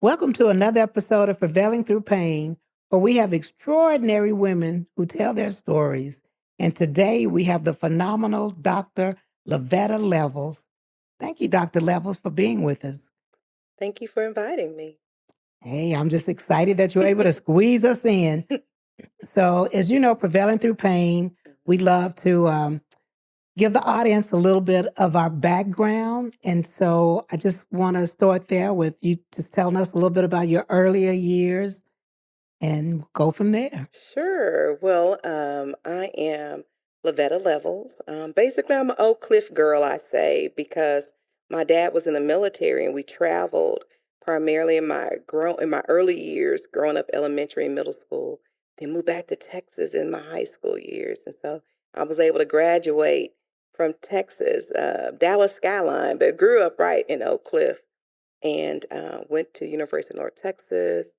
Welcome to another episode of Prevailing Through Pain, where we have extraordinary women who tell their stories. And today we have the phenomenal Dr. Levetta Levels. Thank you, Dr. Levels, for being with us. Thank you for inviting me. Hey, I'm just excited that you're able to squeeze us in. So, as you know, Prevailing Through Pain, we love to give the audience a little bit of our background. And so I just want to start there with you just telling us a little bit about your earlier years and we'll go from there. Sure. Well, I am Levetta Levels. Basically, I'm an Oak Cliff girl, I say, because my dad was in the military and we traveled primarily in my early years, growing up elementary and middle school. Then moved back to Texas in my high school years, and so I was able to graduate from Texas, Dallas Skyline, but grew up right in Oak Cliff, and went to University of North Texas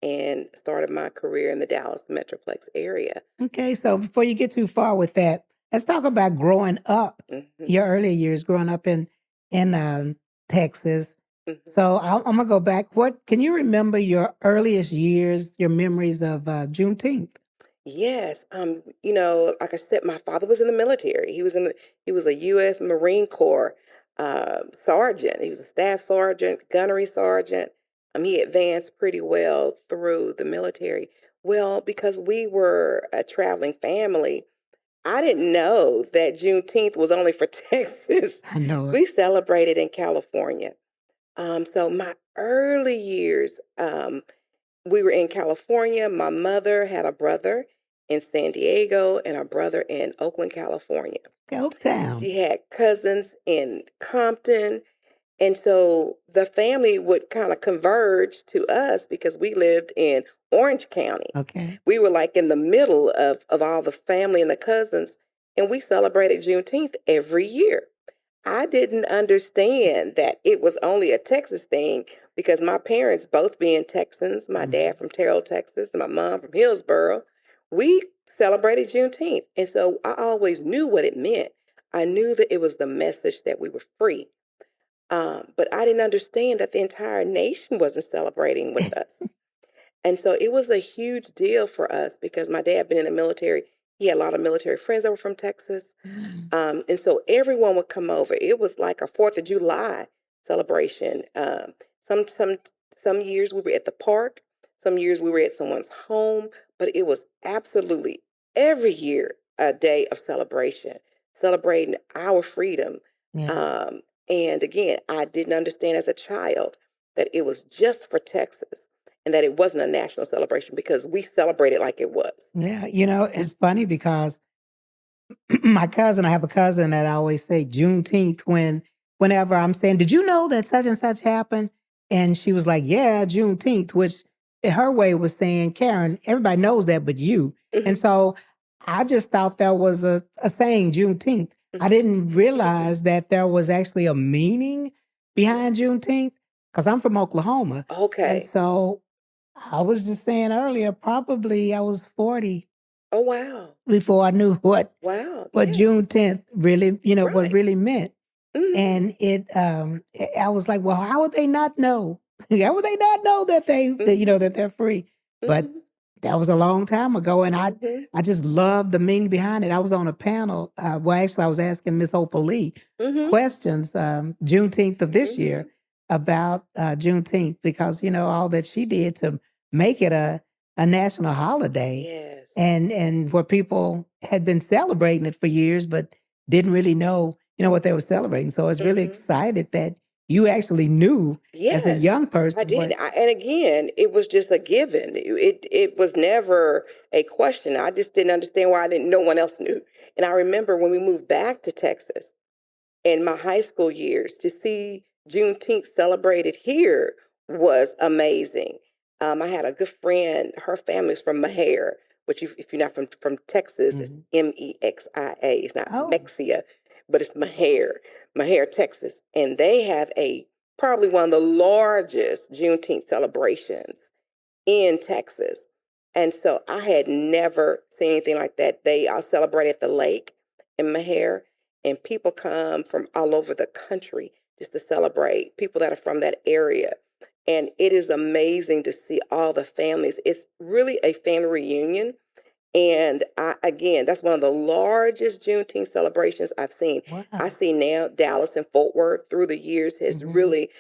and started my career in the Dallas Metroplex area. Okay, so before you get too far with that, let's talk about growing up, hmm your earlier years, growing up in Texas. hmm So I'm gonna go back. What can you remember your earliest years, your memories of Juneteenth? Yes, like I said, my father was in the military. He was a U.S. Marine Corps sergeant. He was a staff sergeant, gunnery sergeant. He advanced pretty well through the military. Well, because we were a traveling family, I didn't know that Juneteenth was only for Texas. I know it. We celebrated in California. So my early years, we were in California. My mother had a brother in San Diego and a brother in Oakland, California. Go town. She had cousins in Compton. And so the family would kind of converge to us because we lived in Orange County. Okay. We were like in the middle of all the family and the cousins, and we celebrated Juneteenth every year. I didn't understand that it was only a Texas thing because my parents, both being Texans, my dad from Terrell, Texas, and my mom from Hillsboro, we celebrated Juneteenth. And so I always knew what it meant. I knew that it was the message that we were free. But I didn't understand that the entire nation wasn't celebrating with us. And so it was a huge deal for us because my dad had been in the military. He had a lot of military friends that were from Texas. And so everyone would come over. It was like a 4th of July celebration. Some some some years we were at the park, some years we were at someone's home, but it was absolutely every year a day of celebration, celebrating our freedom. Yeah. And again, I didn't understand as a child that it was just for Texas and that it wasn't a national celebration because we celebrated like it was. Yeah. It's funny because I have a cousin that I always say Juneteenth whenever I'm saying, did you know that such and such happened? And she was like, yeah, Juneteenth, which her way was saying, Karen, everybody knows that but you. And so I just thought that was a saying, Juneteenth. I didn't realize that there was actually a meaning behind Juneteenth because I'm from Oklahoma. Okay. And so I was just saying earlier, probably I was 40 Oh, wow. before I knew what Wow. what Yes. Juneteenth really, what Right. really meant. Mhm. And I was like, well, how would they not know? How would they not know that that they're free? But Mhm. that was a long time ago, and Mhm. I just love the meaning behind it. I was on a panel. Well, actually, I was asking Miss Opalee Mhm. questions Juneteenth of this year Mhm. about Juneteenth because all that she did to make it a national holiday, Yes. and where people had been celebrating it for years, but didn't really know what they were celebrating. So I was really Mhm. excited that you actually knew as a Yes, young I person did. what. And again, it was just a given. It was never a question. I just didn't understand why I didn't. No one else knew. And I remember when we moved back to Texas in my high school years to see Juneteenth celebrated here was amazing. I had a good friend. Her family's from Mexier, which if you're not from Texas, it's Mhm. Mexia. It's not Oh, Mexia, but it's Mexier, Texas, and they have a probably one of the largest Juneteenth celebrations in Texas. And so I had never seen anything like that. They celebrate at the lake in Mexier, and people come from all over the country just to celebrate, people that are from that area. And it is amazing to see all the families. It's really a family reunion. And again, that's one of the largest Juneteenth celebrations I've seen. I Wow. see now Dallas and Fort Worth through the years has Mhm. really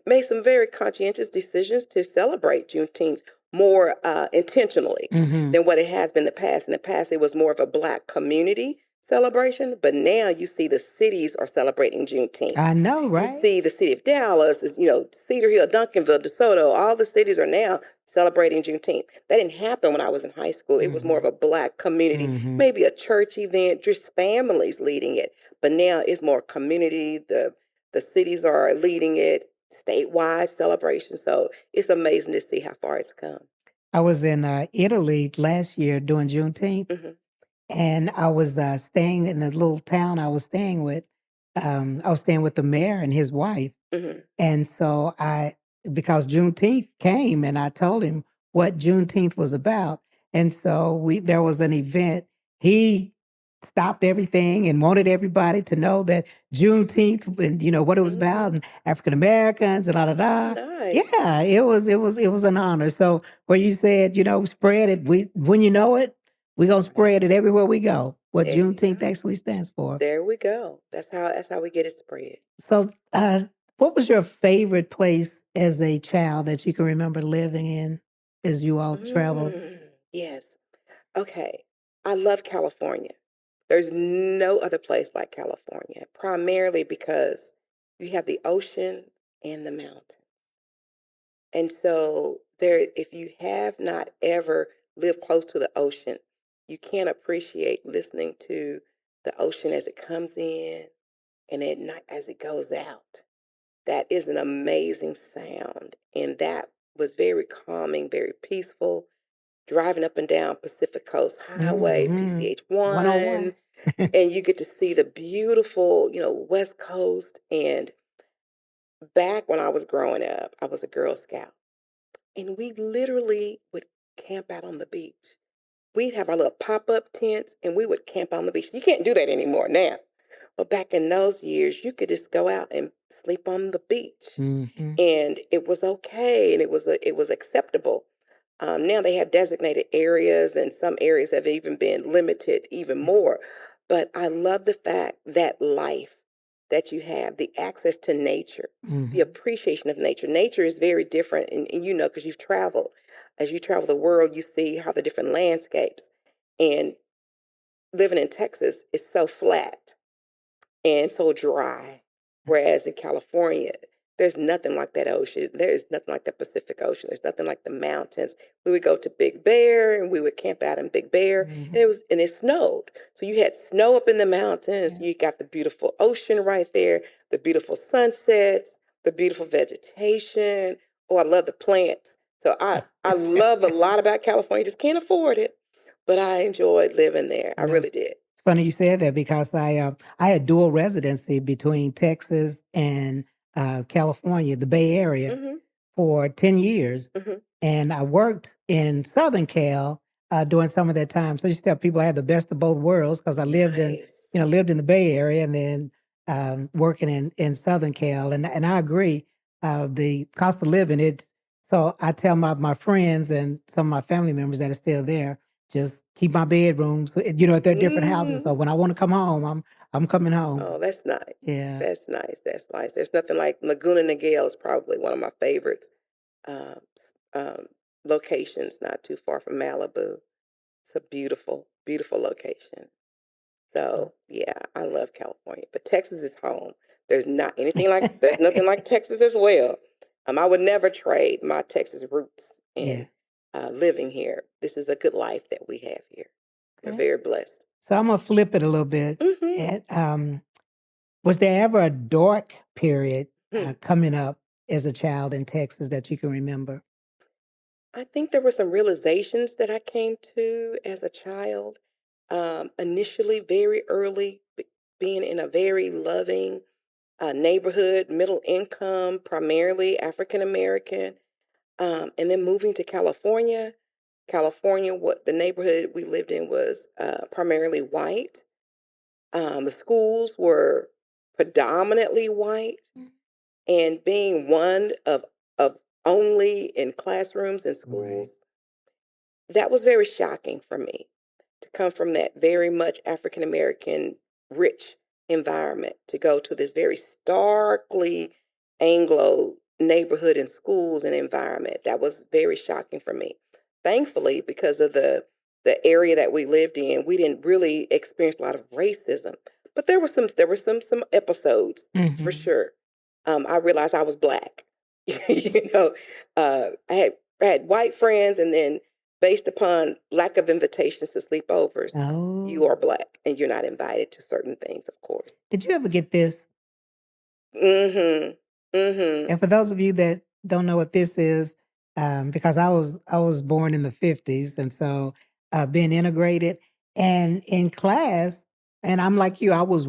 made some very conscientious decisions to celebrate Juneteenth more intentionally Mhm. than what it has been in the past. In the past, it was more of a Black community celebration, but now you see the cities are celebrating Juneteenth. I know, You right? see the city of Dallas, Cedar Hill, Duncanville, DeSoto, all the cities are now celebrating Juneteenth. That didn't happen when I was in high school. It was more of Mhm. a Black community, Mhm. maybe a church event, just families leading it. But now it's more community. The cities are leading it, statewide celebration. So it's amazing to see how far it's come. I was in Italy last year during Juneteenth, Hmm. and I was staying in the little town I was staying with. I was staying with the mayor and his wife. Hmm. And so because Juneteenth came and I told him what Juneteenth was about. And so there was an event. He stopped everything and wanted everybody to know that Juneteenth and what it was about Hmm. and African Americans and la da Oh, da. nice. Yeah, it was an honor. So where you said, spread it, when you know it, we're gonna spread it everywhere we go. What There you Juneteenth go. actually stands for. There we go. That's how we get it spread. So, what was your favorite place as a child that you can remember living in as you all traveled? Yes. Okay. I love California. There's no other place like California, primarily because you have the ocean and the mountain. And so if you have not ever lived close to the ocean, you can't appreciate listening to the ocean as it comes in and at night as it goes out. That is an amazing sound. And that was very calming, very peaceful. Driving up and down Pacific Coast Highway, Mhm. PCH 1, 101. and you get to see the beautiful, West Coast. And back when I was growing up, I was a Girl Scout, and we literally would camp out on the beach. We'd have our little pop-up tents, and we would camp on the beach. You can't do that anymore now. But back in those years, you could just go out and sleep on the beach, Mhm. and it was okay, and it was acceptable. Now they have designated areas, and some areas have even been limited even more. But I love the fact that life that you have, the access to nature, the Mhm. appreciation of nature. Nature is very different, and because you've traveled. As you travel the world, you see how the different landscapes. And living in Texas is so flat and so dry. Whereas in California, there's nothing like that ocean. There is nothing like the Pacific Ocean. There's nothing like the mountains. We would go to Big Bear and we would camp out in Big Bear, and Mhm. it snowed. So you had snow up in the mountains. Yeah. You got the beautiful ocean right there, the beautiful sunsets, the beautiful vegetation. Oh, I love the plants. So I love a lot about California. Just can't afford it, but I enjoyed living there. I really It's did. funny you said that because I had dual residency between Texas and California, the Bay Area, Mhm. for 10 years. Mhm. And I worked in Southern Cal during some of that time. So I used to tell people I had the best of both worlds because I Nice. lived in the Bay Area and then working in Southern Cal. And I agree, the cost of living, so I tell my friends and some of my family members that are still there, just keep my bedrooms, if they're different houses. So Mm. when I want to come home, I'm coming home. Oh, that's nice. Yeah. That's nice. That's nice. There's nothing like Laguna Niguel is probably one of my favorites locations, not too far from Malibu. It's a beautiful, beautiful location. So yeah, I love California, but Texas is home. There's nothing like Texas as well. I would never trade my Texas roots Yeah. and living here. This is a good life that we have here. We're Okay. very blessed. So I'm gonna flip it a little bit. Hmm. And, was there ever a dark period Hmm. coming up as a child in Texas that you can remember? I think there were some realizations that I came to as a child. Initially, very early, being in a very loving neighborhood, middle income, primarily African American, and then moving to California. California, what the neighborhood we lived in was primarily white. The schools were predominantly white, and being one of only in classrooms and Right. schools. That was very shocking for me to come from that very much African American rich environment to go to this very starkly Anglo neighborhood and schools and environment. That was very shocking for me. Thankfully, because of the area that we lived in, we didn't really experience a lot of racism. But there were some episodes for Mhm. sure. I realized I was black. you know, I had white friends, and then based upon lack of invitations to sleepovers, you Oh. are black and you're not invited to certain things, of course. Did you ever get this? Mm-hmm. Mm-hmm. And for those of you that don't know what this is, because I was born in the 50s, and so being integrated and in class, and I'm like you, I was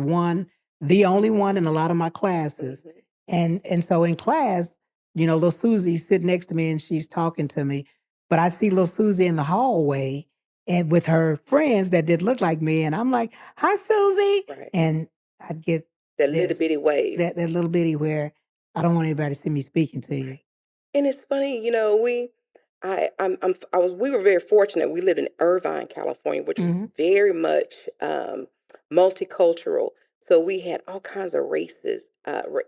the only one in a lot of my classes, Mm-hmm. and so in class, little Susie sitting next to me and she's talking to me, but I see little Susie in the hallway and with her friends that did look like me, and I'm like, "Hi, Susie," Right. and I'd get That little this bitty wave. that little bitty where I don't want anybody to see me speaking to you. Right. And it's funny, we were very fortunate. We lived in Irvine, California, which was Mhm. very much multicultural. So we had all kinds of races.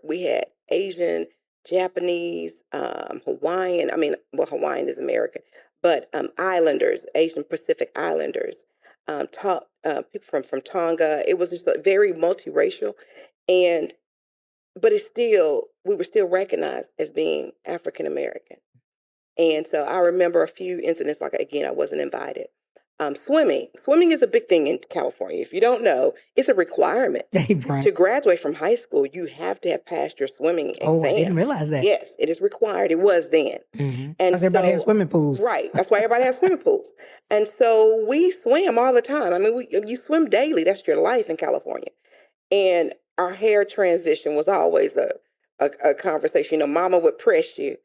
We had Asian, Japanese, Hawaiian. I mean, well, Hawaiian is American, but Islanders, Asian Pacific Islanders, people from Tonga. It was just very multiracial, and but we were still recognized as being African American. And so I remember a few incidents, like, again, I wasn't invited. Swimming is a big thing in California. If you don't know, it's a requirement. Right. To graduate from high school, you have to have passed your swimming Oh, I didn't exam. realize that. Yes, it is required. It was then. And Because everybody has so, swimming pools. right, that's why everybody has swimming pools. And so we swam all the time. I mean, you swim daily. That's your life in California. And our hair transition was always a conversation. Mama would press your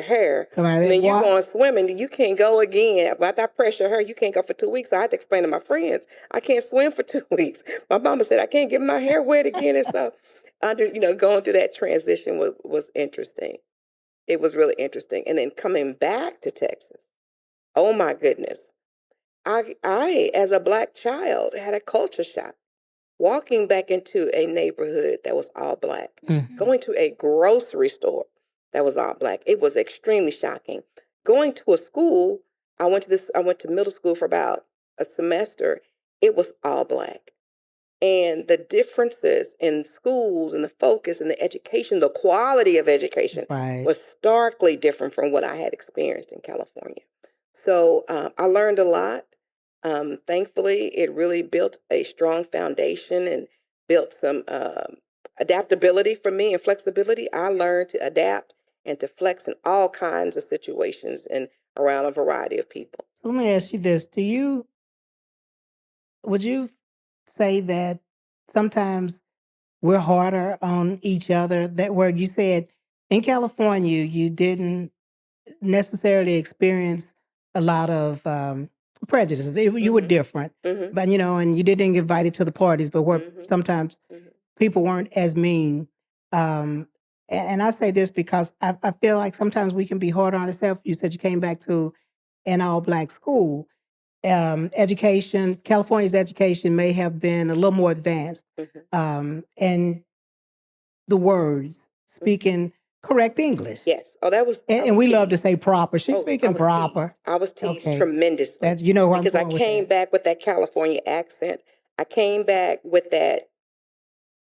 hair, Come out of and that then you water. going swimming, you can't go again. After I press your hair, you can't go for 2 weeks. So I had to explain to my friends, I can't swim for 2 weeks. My mama said, I can't get my hair wet again. And so, going through that transition was interesting. It was really interesting. And then coming back to Texas, oh my goodness. I, as a Black child, had a culture shock walking back into a neighborhood that was all Black, Mhm. going to a grocery store that was all Black. It was extremely shocking. Going to a school, I went to middle school for about a semester. It was all Black. And the differences in schools and the focus and the education, the quality of education Right. was starkly different from what I had experienced in California. So I learned a lot. Thankfully, it really built a strong foundation and built some adaptability for me and flexibility. I learned to adapt and to flex in all kinds of situations and around a variety of people. So let me ask you this. Would you say that sometimes we're harder on each other? That where you said in California, you didn't necessarily experience a lot of prejudices. You were Mm-hmm. different, Mm-hmm. but and you didn't get invited to the parties, but where Mm-hmm. sometimes Mm-hmm. people weren't as mean. And I say this because I feel like sometimes we can be hard on ourselves. You said you came back to an all Black school. California's education may have been a little more advanced. Mm-hmm. And the words, Mm-hmm. speaking correct English. Yes. Oh, I And was we love to teased. say proper. She's Oh, I speaking was proper. teased. I was teased Okay. tremendously That's where I'm because I going with came that. back with that California accent. I came back with that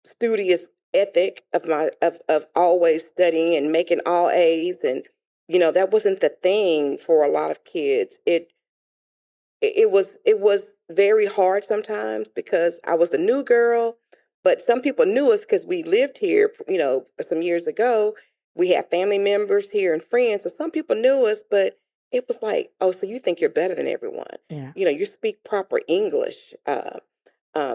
studious ethic of always studying and making all A's, and that wasn't the thing for a lot of kids. It was very hard sometimes because I was the new girl, but some people knew us because we lived here, some years ago. We had family members here and friends, so some people knew us, but it was like, oh, so you think you're better than everyone? Yeah. You speak proper English,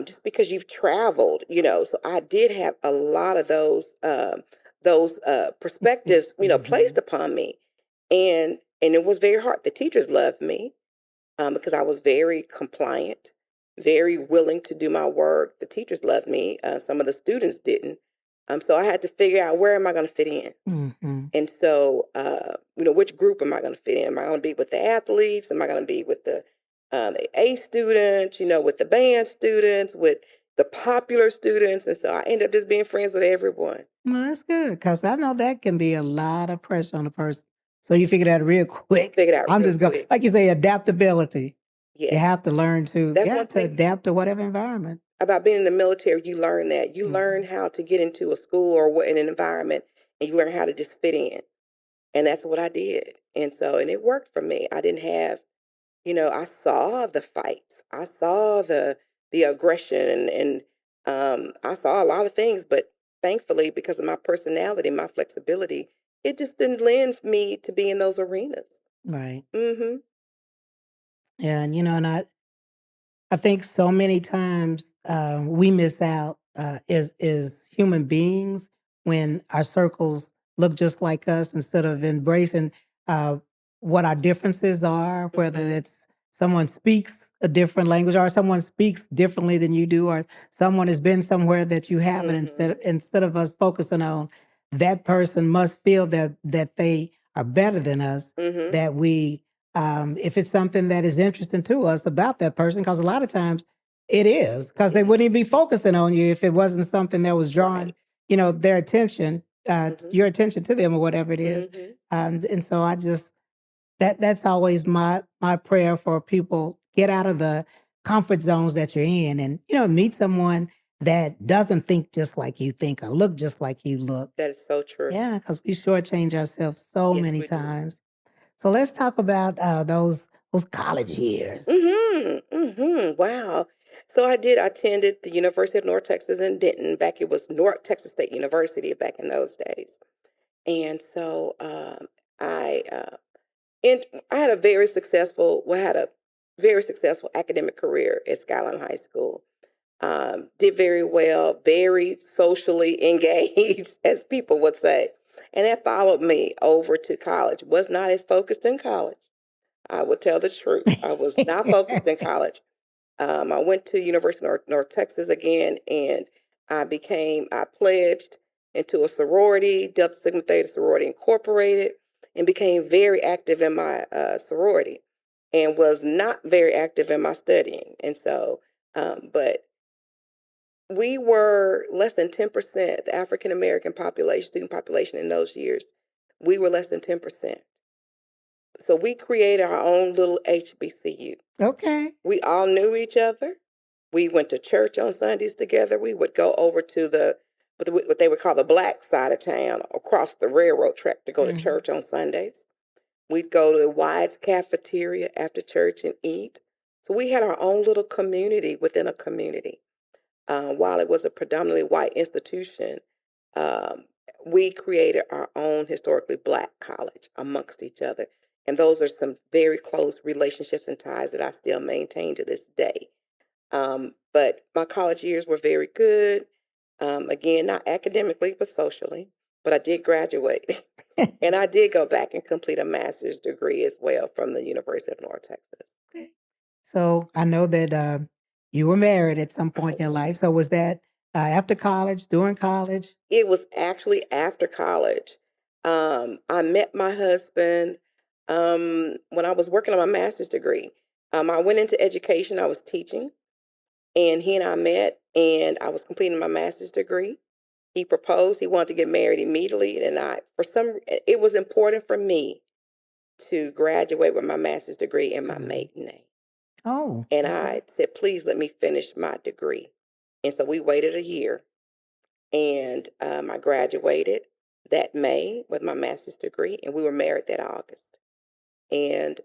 just because you've traveled. So I did have a lot of those perspectives, placed upon me, and it was very hard. The teachers loved me because I was very compliant, very willing to do my work. The teachers loved me. Some of the students didn't. So I had to figure out, where am I going to fit in? Mm-hmm. And so, which group am I going to fit in? Am I going to be with the athletes? Am I going to be with the A students, with the band students, with the popular students? And so I ended up just being friends with everyone. Well, that's good, because I know that can be a lot of pressure on a person. So you figured out real quick. Figured out I'm real just going, quick. like you say, adaptability. You Yes. have to learn to, That's one to thing adapt to whatever environment. about being in the military. You learn that. You learn how to get into a school or in an environment, and you learn how to just fit in. And that's what I did. And it worked for me. I didn't have, I saw the fights. I saw the aggression, and I saw a lot of things, but thankfully, because of my personality, my flexibility, it just didn't lend me to be in those arenas. Right. Mm-hmm. And, and I think so many times we miss out as human beings when our circles look just like us, instead of embracing uh, what our differences are, whether Mm-hmm. it's someone speaks a different language, or someone speaks differently than you do, or someone has been somewhere that you haven't. Mm-hmm. Instead of us focusing on that person must feel that they are better than us, Mm-hmm. that we if it's something that is interesting to us about that person, because a lot of times it is, because they Mm-hmm. wouldn't even be focusing on you if it wasn't something that was drawing, Right. their attention, Mm-hmm. your attention to them, or whatever it is. Mm-hmm. And so I just that's always my prayer for people: get out of the comfort zones that you're in, and meet someone that doesn't think just like you think or look just like you look. That is so true. Yeah, because we shortchange ourselves so Yes, many we do. times. So let's talk about those college years. Mm-hmm. Mm-hmm. Wow. So I attended the University of North Texas in Denton. It was North Texas State University back in those days. And so I and I had a very successful academic career at Skyline High School. Did very well, very socially engaged, as people would say. And that followed me over to college. Was not as focused in college. I would tell the truth. I was not focused in college. I went to University of North Texas again, and I pledged into a sorority, Delta Sigma Theta Sorority Incorporated, and became very active in my sorority, and was not very active in my studying. And so, but we were less than 10%, the African American population, student population in those years. We were less than 10%. So we created our own little HBCU. Okay. We all knew each other. We went to church on Sundays together. We would go over to what they would call the black side of town, across the railroad track, to go to Mhm. church on Sundays. We'd go to Wide's cafeteria after church and eat. So we had our own little community within a community. While it was a predominantly white institution, um, we created our own historically black college amongst each other. And those are some very close relationships and ties that I still maintain to this day. But my college years were very good. Again, not academically, but socially. But I did graduate. And I did go back and complete a master's degree as well from the University of North Texas. Okay. So I know that you were married at some point in your life. So was that after college, during college? It was actually after college. I met my husband when I was working on my master's degree. I went into education, I was teaching, and he and I met, and I was completing my master's degree. He proposed, he wanted to get married immediately, and it was important for me to graduate with my master's degree and my Mhm. maiden name. Oh, And okay. I said, please let me finish my degree. And so we waited a year, and I graduated that May with my master's degree, and we were married that August. And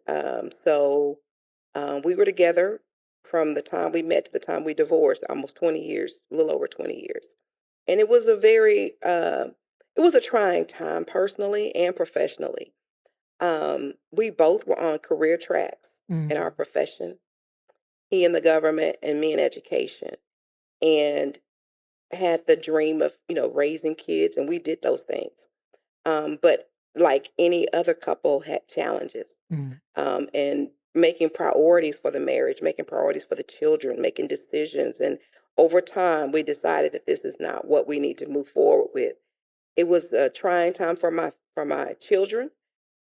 we were together from the time we met to the time we divorced, almost 20 years, a little over 20 years. And it was it was a trying time personally and professionally. We both were on career tracks in our Mhm. profession, he in the government and me in education, and had the dream of, raising kids, and we did those things. But like any other couple, had challenges, Mhm. and making priorities for the marriage, making priorities for the children, making decisions, and over time, we decided that this is not what we need to move forward with. It was a trying time for my children.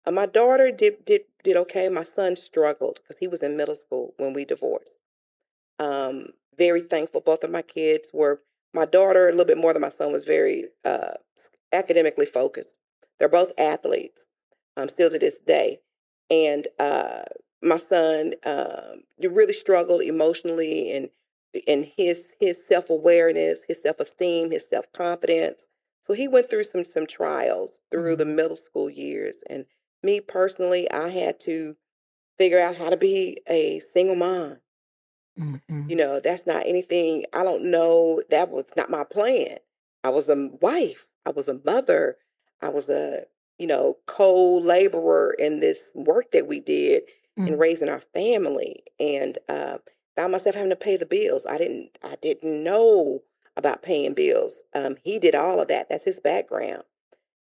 My daughter did okay. My son struggled because he was in middle school when we divorced. Very thankful. Both of my kids were. My daughter, a little bit more than my son, was very academically focused. They're both athletes, still to this day. And my son really struggled emotionally and his self awareness, his self esteem, his self confidence. So he went through some trials through the middle school years. And me personally, I had to figure out how to be a single mom. Mm-hmm. That's not anything, I don't know, that was not my plan. I was a wife, I was a mother, I was a, co-laborer in this work that we did in raising our family, and found myself having to pay the bills. I didn't know about paying bills. He did all of that. That's his background.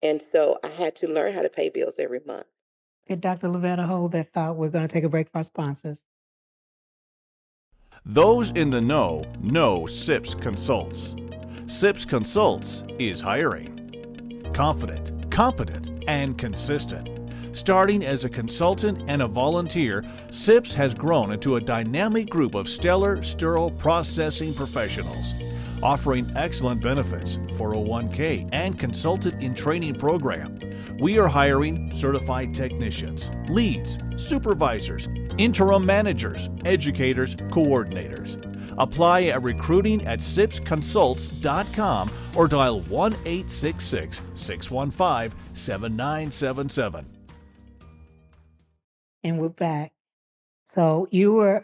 And so I had to learn how to pay bills every month. Okay, Dr. Levetta, hold that thought. We're going to take a break for our sponsors. Those in the know SIPS Consults. SIPS Consults is hiring. Confident, competent, and consistent. Starting as a consultant and a volunteer, SIPS has grown into a dynamic group of stellar sterile processing professionals, offering excellent benefits, 401k, and consultant in training program. We are hiring certified technicians, leads, supervisors, interim managers, educators, coordinators. Apply at recruiting@sipsconsults.com or dial 1-866-615-7977. And we're back. So you were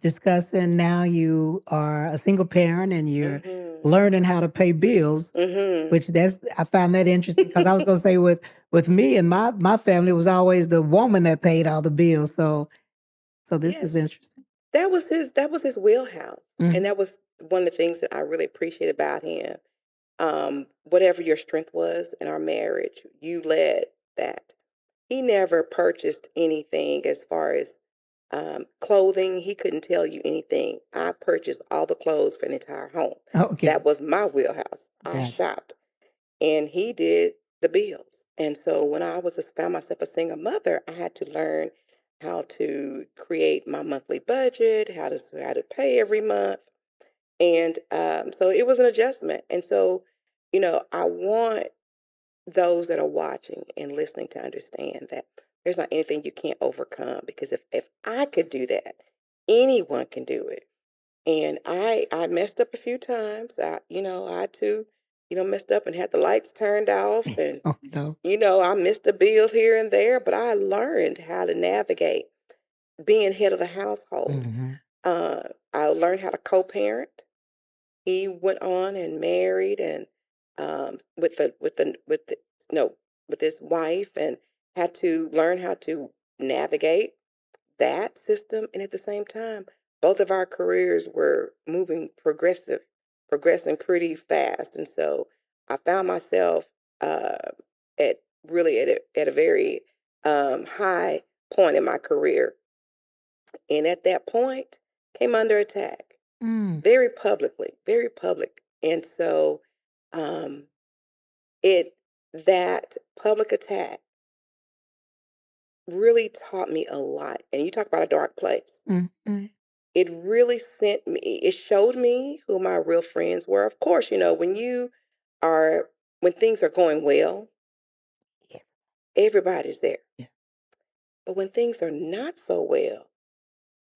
discussing now you are a single parent and you're learning how to pay bills, which I found that interesting because I was going to say with me and my family, it was always the woman that paid all the bills. So this is interesting. That was his wheelhouse. And that was one of the things that I really appreciate about him. Whatever your strength was in our marriage, you led that. He never purchased anything as far as clothing. He couldn't tell you anything. I purchased all the clothes for the entire home. Okay. That was my wheelhouse. I shopped. And he did the bills. And so when I found myself a single mother, I had to learn how to create my monthly budget, how to pay every month. And so it was an adjustment. And so, I want those that are watching and listening to understand that there's not anything you can't overcome, because if I could do that, anyone can do it. And I messed up a few times. I too, messed up and had the lights turned off, and Oh, no. I missed a bill here and there, but I learned how to navigate being head of the household. I learned how to co-parent. He went on and married, and with his wife, and had to learn how to navigate that system. And at the same time, both of our careers were progressing pretty fast. And so I found myself at a very high point in my career. And at that point, came under attack very publicly, very public. And so that public attack really taught me a lot. And you talk about a dark place. It really it showed me who my real friends were. Of course, when things are going well, everybody's there. Yeah. But when things are not so well,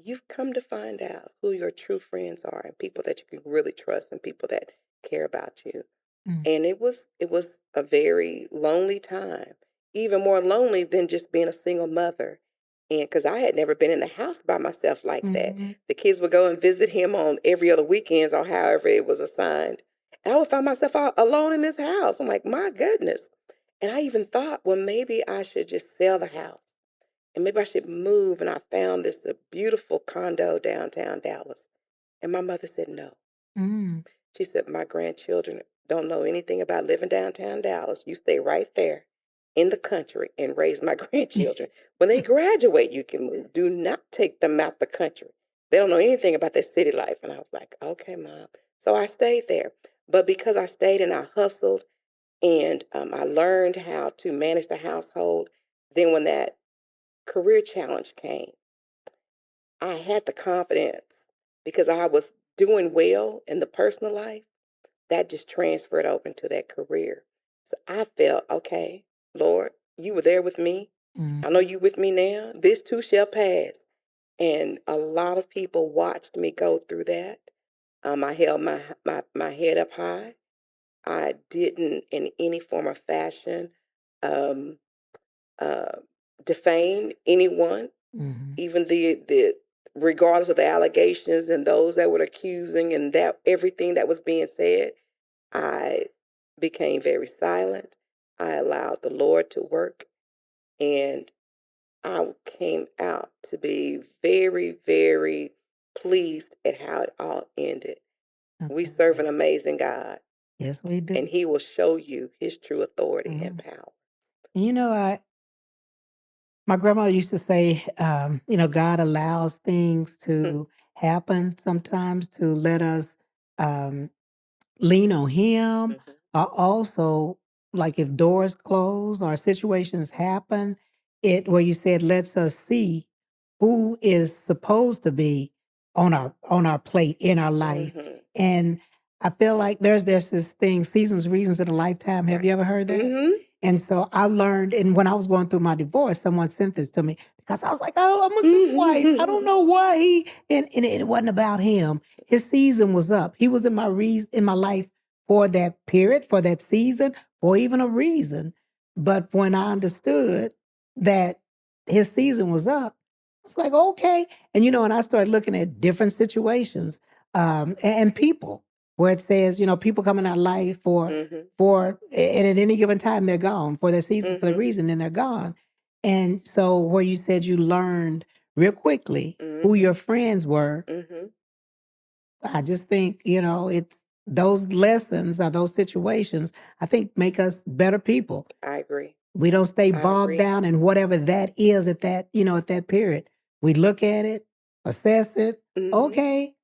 you've come to find out who your true friends are, and people that you can really trust, and people that care about you. And it was a very lonely time, even more lonely than just being a single mother. And because I had never been in the house by myself like that. The kids would go and visit him on every other weekends or however it was assigned. And I would find myself all alone in this house. I'm like, my goodness. And I even thought, well, maybe I should just sell the house. And maybe I should move. And I found this beautiful condo downtown Dallas. And my mother said no. She said, my grandchildren don't know anything about living downtown Dallas. You stay right there in the country and raise my grandchildren. When they graduate, you can move. Do not take them out the country. They don't know anything about that city life. And I was like, okay, Mom. So I stayed there. But because I stayed and I hustled and I learned how to manage the household, then when that career challenge came, I had the confidence because I was doing well in the personal life that just transferred over into that career. So I felt, okay, Lord, you were there with me. I know you with me now. This too shall pass. And a lot of people watched me go through that. I held my head up high. I didn't, in any form or fashion, um, uh, defame anyone, even the regardless of the allegations and those that were accusing and that everything that was being said. I became very silent. I allowed the Lord to work, and I came out to be very, very pleased at how it all ended. We serve an amazing God, Yes, we do. and He will show you His true authority and power. You know, my grandma used to say, God allows things to happen sometimes to let us um, lean on Him. Mhm. Also, like if doors close or situations happen, it where you said lets us see who is supposed to be on our plate in our life. Mhm. And I feel like there's this thing, seasons, reasons in a lifetime. Have Right. you ever heard that? Mhm. And so I learned, and when I was going through my divorce, someone sent this to me because I was like, "Oh, I'm a good wife. I don't know why he." And it wasn't about him. His season was up. He was in my life for that period, for that season, or even a reason. But when I understood that his season was up, I was like, okay. And I started looking at different situations and people where it says, people come in our life Mhm. and at any given time they're gone for their season, for the Mhm. reason, then they're gone. And so where you said you learned real quickly who Mhm. your friends were, Mhm. I just think, it's those lessons or those situations, I think make us better people. I agree. We don't stay I bogged agree. down in whatever that is at that period. We look at it, assess it. Mhm. Okay,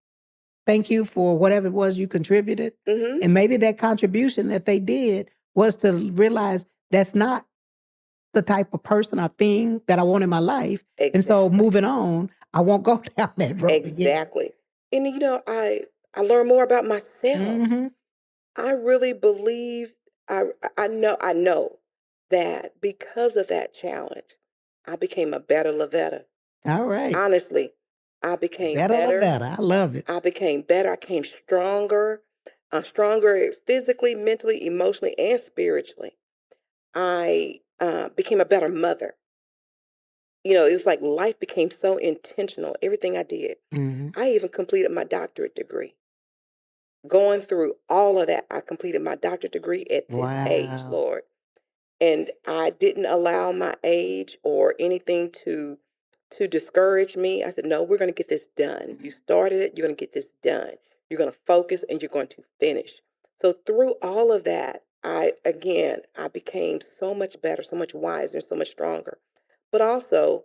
thank you for whatever it was you contributed. Mhm. And maybe that contribution that they did was to realize that's not the type of person or thing that I want in my life. And so Exactly. moving on, I won't go down that road again. Exactly. And I learned more about myself. Hmm. I really believe I know that because of that challenge, I became a better Levetta. All right. Honestly, I became Better, the better. better. I love it. I became better. I came stronger. Stronger physically, mentally, emotionally, and spiritually. I became a better mother. It's like life became so intentional. Everything I did. Hmm. I even completed my doctorate degree. Going through all of that, I completed my doctorate degree at this age, Wow. Lord. And I didn't allow my age or anything to discourage me. I said, "No, we're going to get this done. You started it, you're going to get this done. You're going to focus and you're going to finish." So through all of that, I became so much better, so much wiser, so much stronger. But also,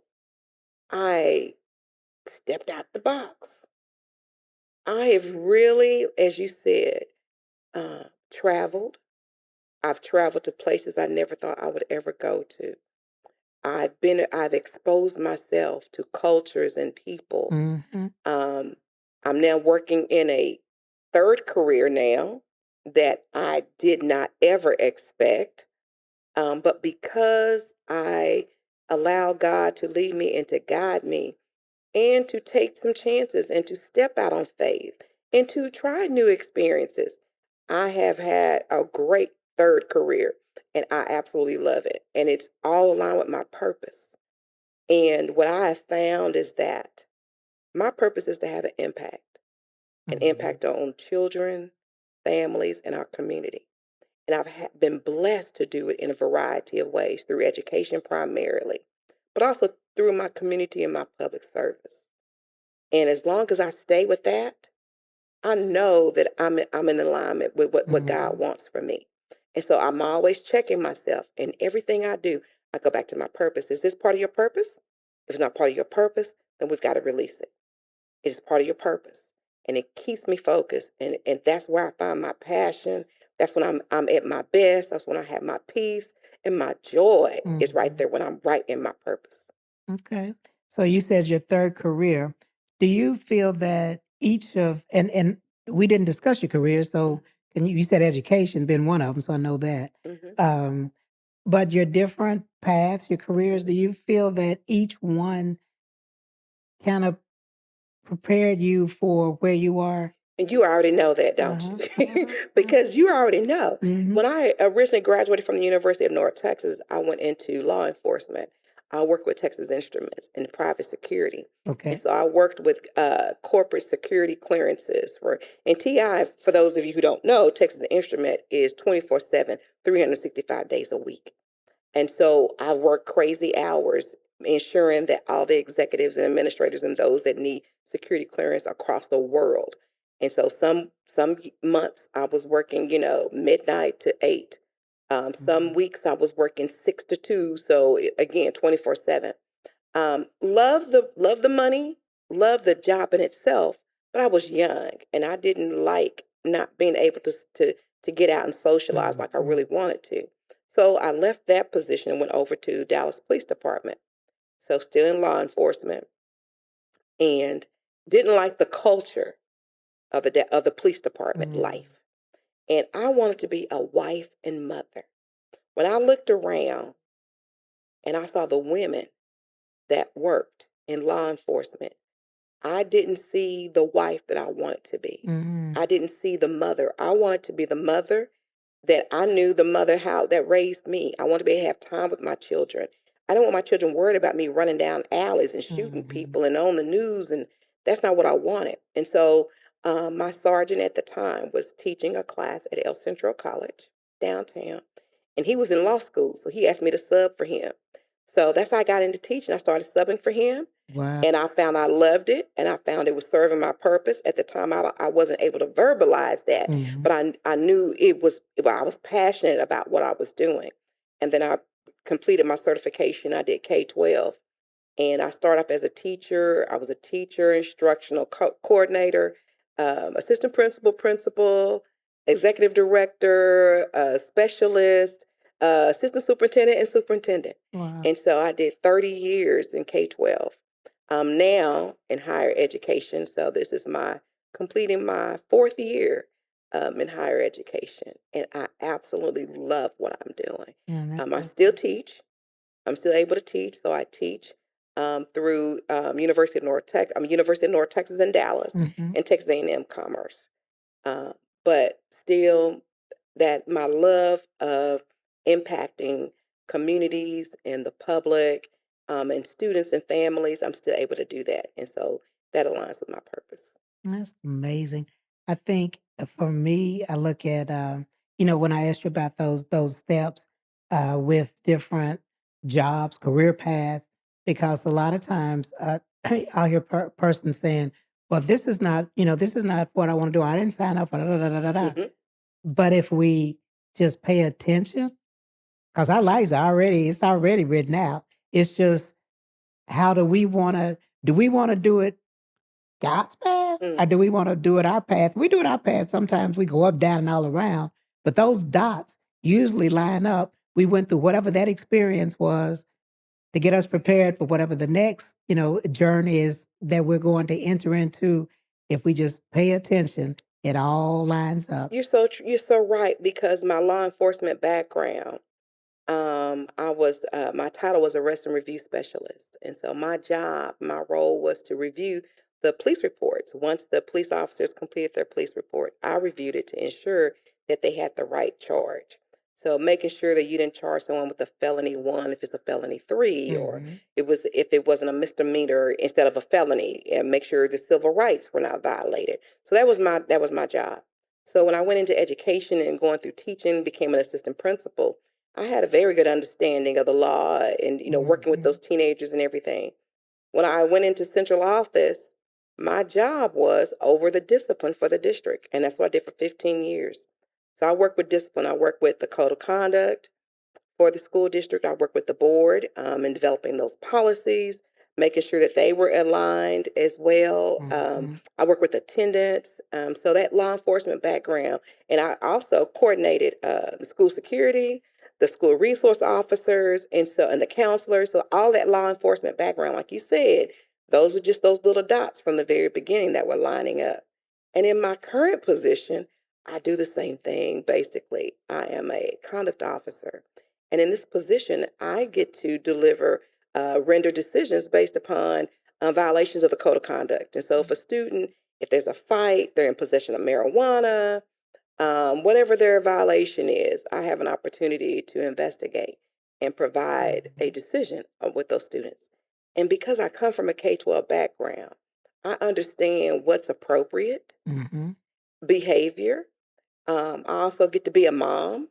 I stepped out the box. I have really, as you said, traveled. I've traveled to places I never thought I would ever go to. I've exposed myself to cultures and people. Hmm. Um, I'm now working in a third career now that I did not ever expect. But because I allow God to lead me and to guide me, and to take some chances and to step out on faith and to try new experiences. I have had a great third career and I absolutely love it. And it's all aligned with my purpose. And what I have found is that my purpose is to have an Hmm. impact on children, families, and our community. And I've been blessed to do it in a variety of ways through education primarily, but also through my community and my public service. And as long as I stay with that, I know that I'm in alignment with what God Hmm. wants for me. And so I'm always checking myself in everything I do. I go back to my purpose. Is this part of your purpose? If it's not part of your purpose, then we've got to release it. It's part of your purpose. and it keeps me focused. And that's where I find my passion. That's when I'm at my best. That's when I have my peace, and my joy is right Mhm. there when I'm right in my purpose. Okay. So you said your third career. Do you feel that each of and we didn't discuss your career, so and you said education been one of them, so I know that. Mm-hmm. Um, but your different paths, your careers, do you feel that each one kind of prepared you for where you are? And you already know that, don't Uh-huh. you? Uh-huh. Because you already know. Mhm. When I originally graduated from the University of North Texas, I went into law enforcement. I worked with Texas Instruments in private security. And Okay. so I worked with corporate security clearances for, and TI, for those of you who don't know, Texas Instrument is 24/7, 365 days a week. And so I work crazy hours ensuring that all the executives and administrators and those that need security clearance across the world. And so some months I was working, midnight to 8. Some Mhm. weeks I was working 6 to 2. So again, 24/7. Love the money, love the job in itself, but I was young and I didn't like not being able to get out and socialize like I really Mhm. wanted to. So I left that position and went over to Dallas Police Department. So still in law enforcement, and didn't like the culture of the police department Mhm. life. And I wanted to be a wife and mother. When I looked around and I saw the women that worked in law enforcement, I didn't see the wife that I wanted to be. Mhm. I didn't see the mother. I wanted to be the mother that I knew, the mother how that raised me. I want to be able to have time with my children. I don't want my children worried about me running down alleys and shooting Mhm. people and on the news, and that's not what I wanted. And so my sergeant at the time was teaching a class at El Centro College downtown, and he was in law school, so he asked me to sub for him. So that's how I got into teaching. I started subbing for him, Wow. and I found I loved it, and I found it was serving my purpose. At the time, I wasn't able to verbalize that, Mhm. but I knew it was, well, I was passionate about what I was doing. And then I completed my certification. I did K-12, and I started off as a teacher. I was a teacher, instructional coordinator, assistant principal, principal, executive director, specialist, assistant superintendent, and superintendent. Wow. And so I did 30 years in K-12. Now in higher education. So this is my completing my fourth year in higher education, and I absolutely love what I'm doing. Yeah, that's I so still cool. teach. I'm still able to teach, so I teach through University of North Texas in Dallas, Mhm. and Texas A&M Commerce. Uh, but still, that my love of impacting communities and the public, and students and families, I'm still able to do that, and so that aligns with my purpose. That's amazing. I think for me, I look at when I asked you about those steps with different jobs, career paths, because a lot of times I'll hear person saying, "Well, this is not what I want to do. I didn't sign up for da da da da da." Da." Hmm. But if we just pay attention, because our lives are already written out. It's just how do we want to? Do we want to do it God's path, Mm. or do we want to do it our path? We do it our path. Sometimes we go up, down, and all around, but those dots usually line up. We went through whatever that experience was to get us prepared for whatever the next, journey is that we're going to enter into. If we just pay attention, it all lines up. You're so right, because my law enforcement background, I was my title was arrest and review specialist, and so my role was to review the police reports. Once the police officers completed their police report, I reviewed it to ensure that they had the right charge. So making sure that you didn't charge someone with a felony one if it's a felony three, or Mhm. if it wasn't a misdemeanor instead of a felony, and make sure the civil rights were not violated. So that was my job. So when I went into education and going through teaching, became an assistant principal, I had a very good understanding of the law and, working with those Mhm. teenagers and everything. When I went into central office, my job was over the discipline for the district, and that's what I did for 15 years. So I work with discipline. I work with the code of conduct for the school district. I work with the board in developing those policies, making sure that they were aligned as well. I work with attendants, so that law enforcement background. And I also coordinated the school security, the school resource officers, and the counselors. So all that law enforcement background, like you said, those are just those little dots from the very beginning that were lining up. And in my current position, I do the same thing basically. I am a conduct officer. And in this position, I get to render decisions based upon violations of the code of conduct. And so if there's a fight, they're in possession of marijuana, whatever their violation is, I have an opportunity to investigate and provide a decision with those students. And because I come from a K-12 background, I understand what's appropriate behavior. I also get to be a mom,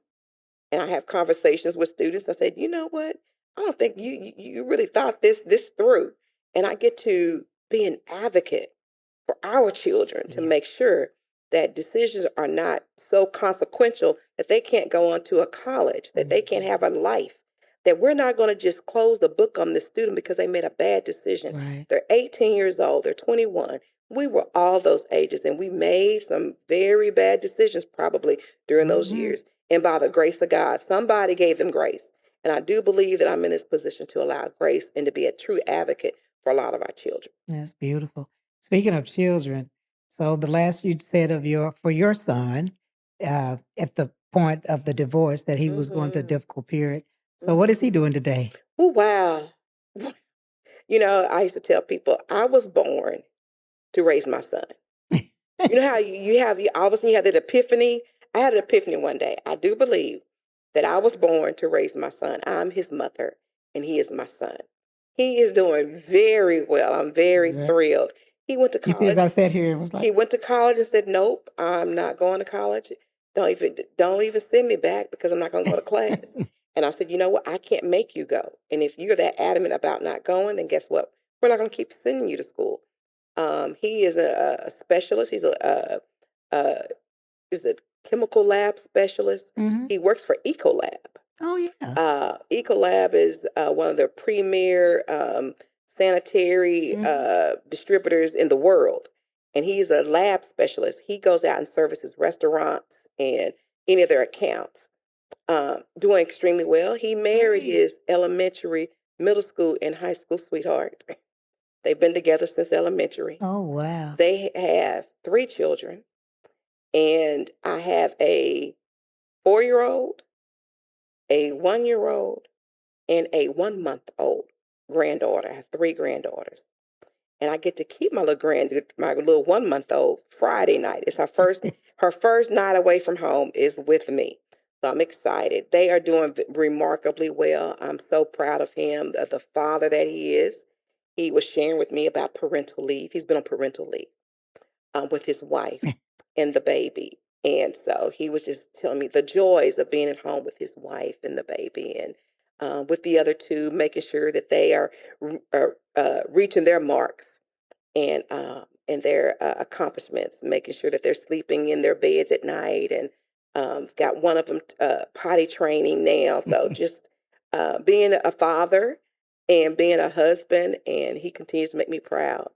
and I have conversations with students. I said, you know what? I don't think you really thought this through. And I get to be an advocate for our children to make sure that decisions are not so consequential that they can't go on to a college, that they can't have a life, that we're not going to just close the book on the student because they made a bad decision. Right. They're 18 years old, they're 21. We were all those ages, and we made some very bad decisions probably during those years. And by the grace of God, somebody gave them grace. And I do believe that I'm in this position to allow grace and to be a true advocate for a lot of our children. That's beautiful. Speaking of children, so the last you said for your son, at the point of the divorce that he was going through a difficult period. So what is he doing today? Oh, wow. You know, I used to tell people I was born to raise my son. You know how all of a sudden you have that epiphany? I had an epiphany one day. I do believe that I was born to raise my son. I'm his mother, and he is my son. He is doing very well. I'm very thrilled. He went to You see, as college. I sat here, it was He like, went to college and said, "Nope, I'm not going to college. Don't even send me back because I'm not going to go to class." And I said, "You know what? I can't make you go. And if you're that adamant about not going, then guess what? We're not going to keep sending you to school." He is a specialist. He's a chemical lab specialist. He works for Ecolab. oh yeah. Ecolab is one of the premier sanitary distributors in the world. And he's a lab specialist. He goes out and services restaurants and any of their accounts. Doing extremely well. He married his elementary, middle school, and high school sweetheart. They've been together since elementary. Oh wow. They have 3 children. And I have a 4-year-old, a 1-year-old, and a 1-month-old granddaughter. I have 3 granddaughters. And I get to keep my little 1-month-old Friday night. It's her first night away from home is with me. So I'm excited. They are doing remarkably well. I'm so proud of him, of the father that he is. He was sharing with me about parental leave. He's been on parental leave with his wife and the baby. And so he was just telling me the joys of being at home with his wife and the baby, and with the other 2, making sure that they are reaching their marks and their accomplishments, making sure that they're sleeping in their beds at night, and got one of them potty training now. So just being a father and being a husband, and he continues to make me proud.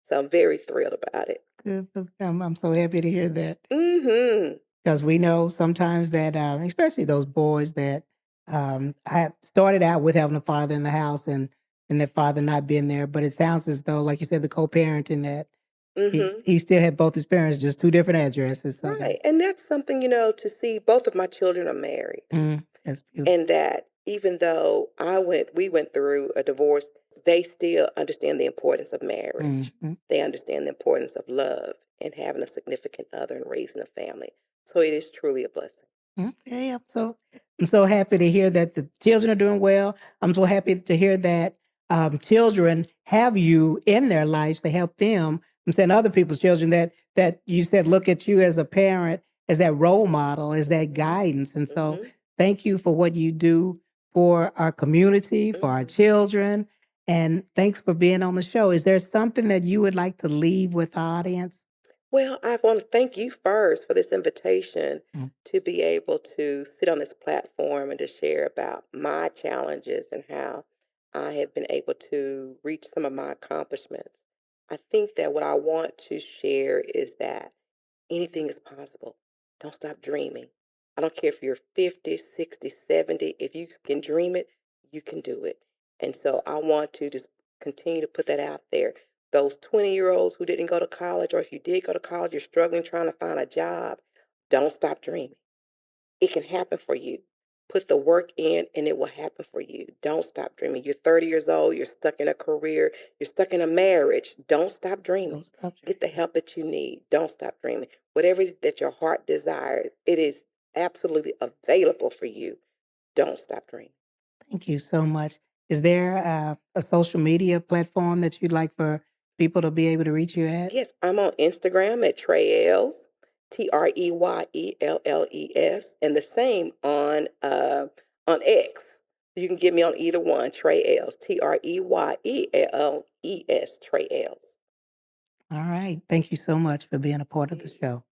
So I'm very thrilled about it. Good. I'm so happy to hear that. Mm-hmm. Because we know sometimes that, especially those boys that I started out with having a father in the house and that father not being there. But it sounds as though, like you said, the co-parenting that he still had both his parents, just 2 different addresses. So Right. And that's something, to see both of my children are married. that's beautiful. And that even though we went through a divorce, they still understand the importance of marriage. They understand the importance of love and having a significant other and raising a family. So it is truly a blessing. Okay, I'm so happy to hear that the children are doing well. I'm so happy to hear that children have you in their lives to help them. I'm saying other people's children that you said look at you as a parent, as that role model, as that guidance. And so thank you for what you do for our community, for our children, and thanks for being on the show. Is there something that you would like to leave with the audience? Well, I want to thank you first for this invitation to be able to sit on this platform and to share about my challenges and how I have been able to reach some of my accomplishments. I think that what I want to share is that anything is possible. Don't stop dreaming. I don't care if you're 50, 60, 70. If you can dream it, you can do it. And so I want to just continue to put that out there. Those 20-year-olds who didn't go to college, or if you did go to college, you're struggling trying to find a job, don't stop dreaming. It can happen for you. Put the work in and it will happen for you. Don't stop dreaming. You're 30 years old, you're stuck in a career, you're stuck in a marriage. Don't stop dreaming. Don't stop Get the dreaming. help that you need. Don't stop dreaming. Whatever that your heart desires, it is absolutely available for you. Don't stop dreaming. Thank you so much. Is there a social media platform that you'd like for people to be able to reach you at? Yes, I'm on Instagram at Treyells, Treyelles, and the same on X. You can get me on either one, Treyells, Treyelles, Treyells. All right. Thank you so much for being a part of the show.